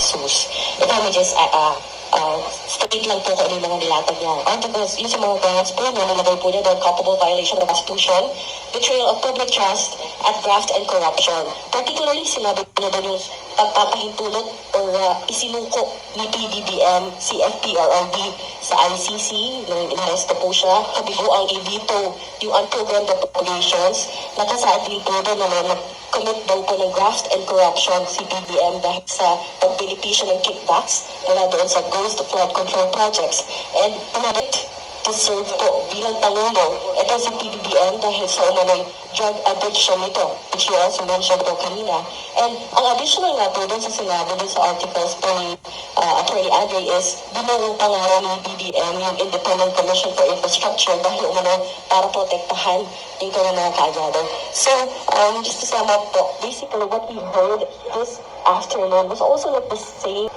Jesus. If I may just state lang po kung ano yung mga nilatag niya. Articles, yung sa mga grounds po, nalagay po niya doon, culpable violation of the Constitution, betrayal of public trust, at graft and corruption. Particularly, sinabi po niya doon yung pagpapahintulot or isinuko ni PBBM, CFP-RRD sa ICC, nang inaresto po siya, kabiguang i-veto yung unprogrammed appropriations, nakasaad din po doon na commit daw po ng graft and corruption si BBM dahil sa pagbenepisyo ng kickbacks mula doon sa Ghost Flood Control Projects. And pumalit to serve po bilang Pangulo, ito si PBBM dahil sa umano'y drug addiction nito, which you also mentioned po kanina. And ang additional nga po doon sa sinabi doon sa articles po ni Attorney Andre is binuong pangaraw ni BBM yung Independent Commission for Infrastructure dahil umano para protektahan yung kanyang mga kaagado. So, just to sum up po, basically what we heard this afternoon was also not the same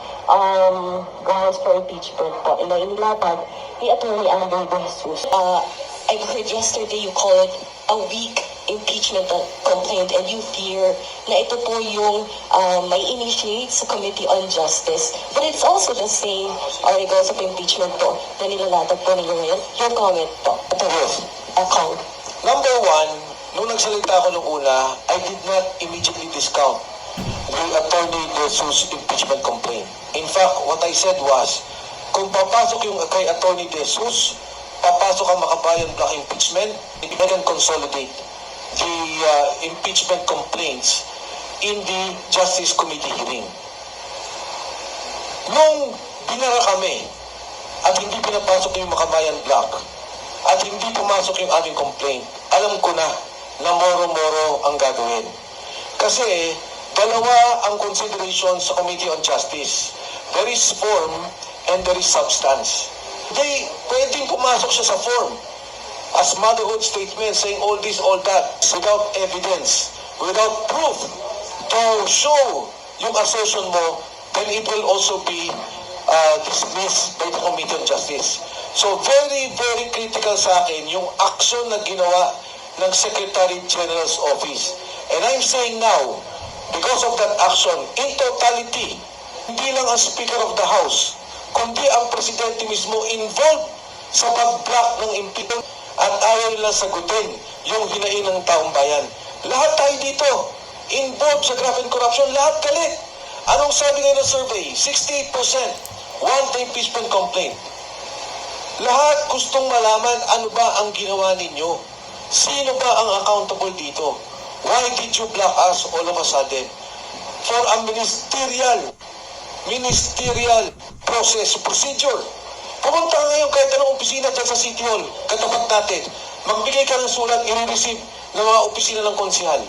grounds for impeachment po. And inilapag ni Attorney Andre De Jesus. I've heard yesterday you call it a weak impeachment complaint and you fear na ito po yung may initiate sa Committee on Justice. But it's also the same articles of impeachment po na nilalatag po ninyo ngayon. Your comment po. Yes. Kong. Number one, nung nagsalita ako nung una, I did not immediately discount the Attorney De Jesus impeachment complaint. In fact, what I said was, kung papasok yung kay Attorney De Jesus, papasok ang Makabayan Block impeachment, we can consolidate the impeachment complaints in the Justice Committee hearing. Nung binara kami at hindi pinapasok yung Makabayan Block at hindi pumasok yung aming complaint, alam ko na moro-moro ang gagawin. Kasi dalawa ang consideration sa Committee on Justice. There is form and there is substance. They pwedeng pumasok siya sa form as motherhood statement saying all this, all that without evidence, without proof to show yung assertion mo, then it will also be dismissed by the Committee on Justice. So very, very critical sa akin yung action na ginawa ng Secretary General's Office. And I'm saying now, because of that action, in totality, hindi lang ang Speaker of the House, kundi ang Presidente mismo involved sa pag-block ng impeachment at ayaw nilang sagutin yung hinain ng taong bayan. Lahat tayo dito, involved sa graft and corruption, lahat galit. Anong sabi ngayon ng survey? 68% want the impeachment complaint. Lahat gustong malaman ano ba ang ginawa ninyo. Sino ba ang accountable dito? Why did you block us all of a sudden? For a ministerial procedure. Pumunta ka ngayon kahit anong opisina dyan sa City Hall, katapat natin. Magbigay ka ng sulat, i-receive ng mga opisina ng konsihal.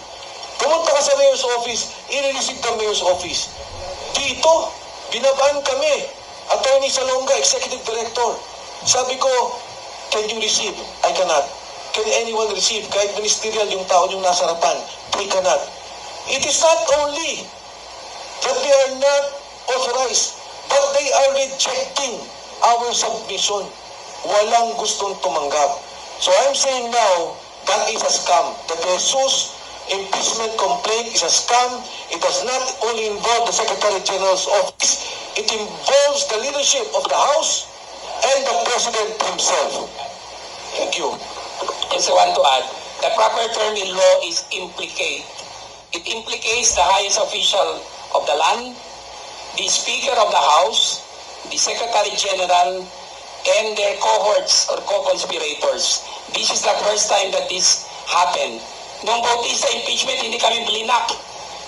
Pumunta ka sa Mayor's Office, i-receive ng Mayor's Office. Dito, binaban kami. Attorney Salonga, Executive Director. Sabi ko, can you receive? I cannot. Can anyone receive? Kahit ministerial yung tao yung nasa harapan, they cannot. It is not only that they are not authorized, but they are rejecting our submission. Walang gustong tumanggap. So I'm saying now, that is a scam. The De Jesus impeachment complaint is a scam. It does not only involve the Secretary General's office, it involves the leadership of the House and the President himself. Thank you. Also want to add, the proper term in law is implicate. It implicates the highest official of the land, the Speaker of the House, the Secretary General, and their cohorts or co-conspirators. This is the first time that this happened. Nung Bautista impeachment, hindi kami blinak.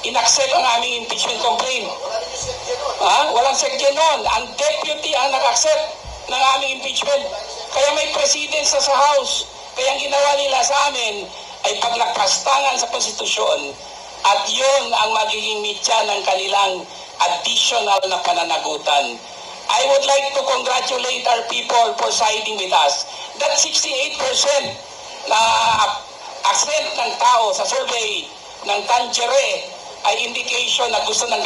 In-accept ang aming impeachment complaint. Walang sekdyan noon. Ang deputy ang nag-accept ng aming impeachment. Kaya may president sa House. Kaya ang ginawa nila sa amin ay paglagpastangan sa konstitusyon. At yun ang magiging mitya ng kanilang additional na pananagutan. I would like to congratulate our people for siding with us. That 68% na accent ng tao sa survey ng Tangere ay indication na gusto ng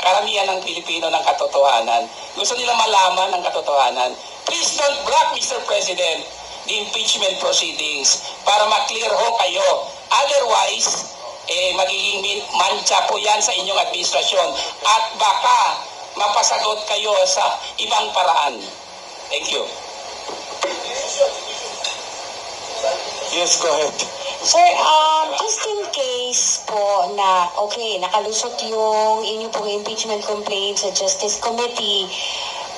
karamihan ng Pilipino ng katotohanan. Gusto nila malaman ng katotohanan. Please don't block, Mr. President, the impeachment proceedings para ma-clear ho kayo. Otherwise, magiging mancha po yan sa inyong administrasyon. At baka mapasagot kayo sa ibang paraan. Thank you. Yes, go ahead. Sir, just in case po na, okay, nakalusot yung inyo pong impeachment complaint sa Justice Committee,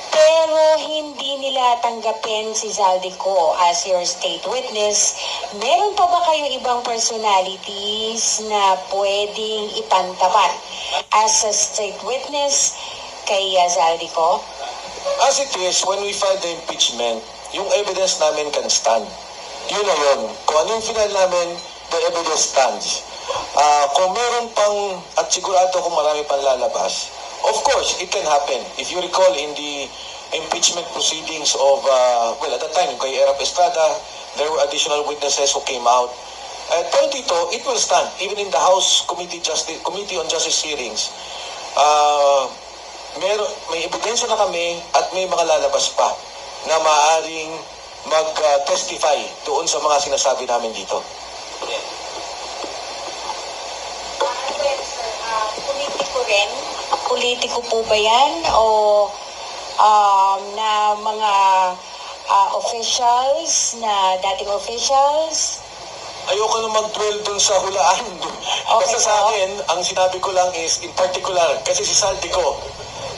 pero hindi nila tanggapin si Zaldico as your state witness, meron pa ba kayong ibang personalities na pwedeng ipantapat as a state witness kay Zaldico? As it is, when we file the impeachment, yung evidence namin can stand. Yun na yun. Kung ano yung final namin, the evidence stands. Kung meron pang, at sigurado kung marami pang lalabas, of course, it can happen. If you recall in the impeachment proceedings of, well, at that time, kay Erap Estrada, there were additional witnesses who came out. Pero dito, it will stand. Even in the House Committee on Justice Hearings, may ebidensya na kami at may mga lalabas pa na maaaring mag-testify doon sa mga sinasabi namin dito. Politiko rin? Politiko po ba yan? O na mga officials, na dating officials? Ayoko na mag-dwell dun sa hulaan. Basta sa akin, ang sinabi ko lang is, in particular, kasi si Zaldico,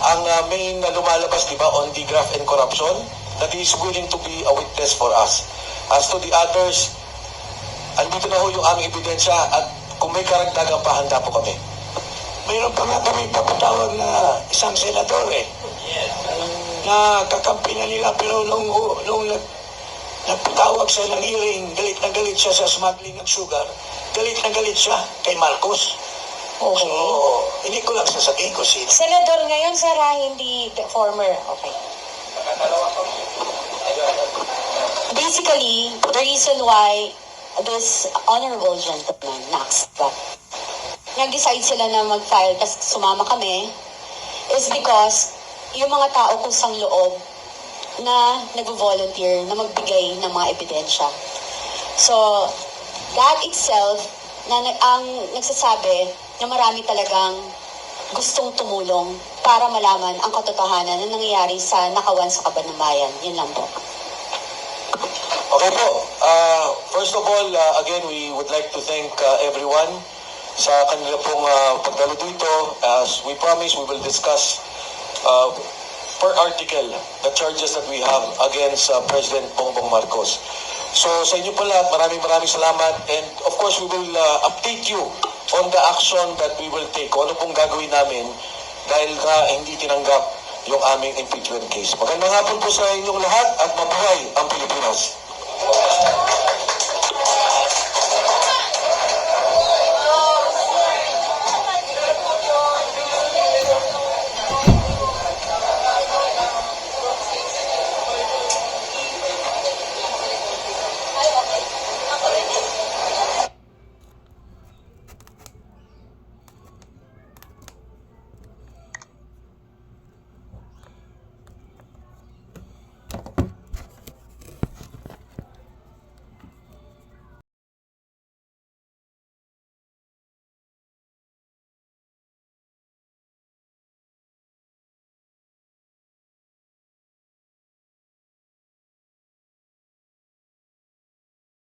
ang main na lumalabas, di ba, on the graft and corruption, that he is willing to be a witness for us. As to the others, andito na ho yung aming ebidensya at kung may karagdagan pa, handa po kami. Mayroon pa nga kami papatawag na isang senador na kakampi na nila, pero nung nagpatawag siya ng hearing, galit na galit siya sa smuggling ng sugar, galit na galit siya kay Marcos. Okay. So, hindi ko lang sasabihin ko sino. Senador ngayon, Sarah, hindi the former. Okay. Basically, the reason why this honorable gentleman, nag-decide sila na mag-file, tapos sumama kami, is because yung mga tao kusang loob na nag-volunteer na magbigay ng mga ebidensya. So, that itself, ang nagsasabi na marami talagang gustong tumulong para malaman ang katotohanan na nangyayari sa nakawan sa Kabanambayan. Yun lang po. Okay po. First of all, again, we would like to thank everyone sa kanila pong pagdalo dito. As we promise, we will discuss per article the charges that we have against President Bongbong Marcos. So sa inyo po lahat, maraming salamat, and of course we will update you on the action that we will take. Kung ano pong gagawin namin dahil hindi tinanggap yung aming impeachment case. Magandang hapon po sa inyong lahat at mabuhay ang Pilipinas.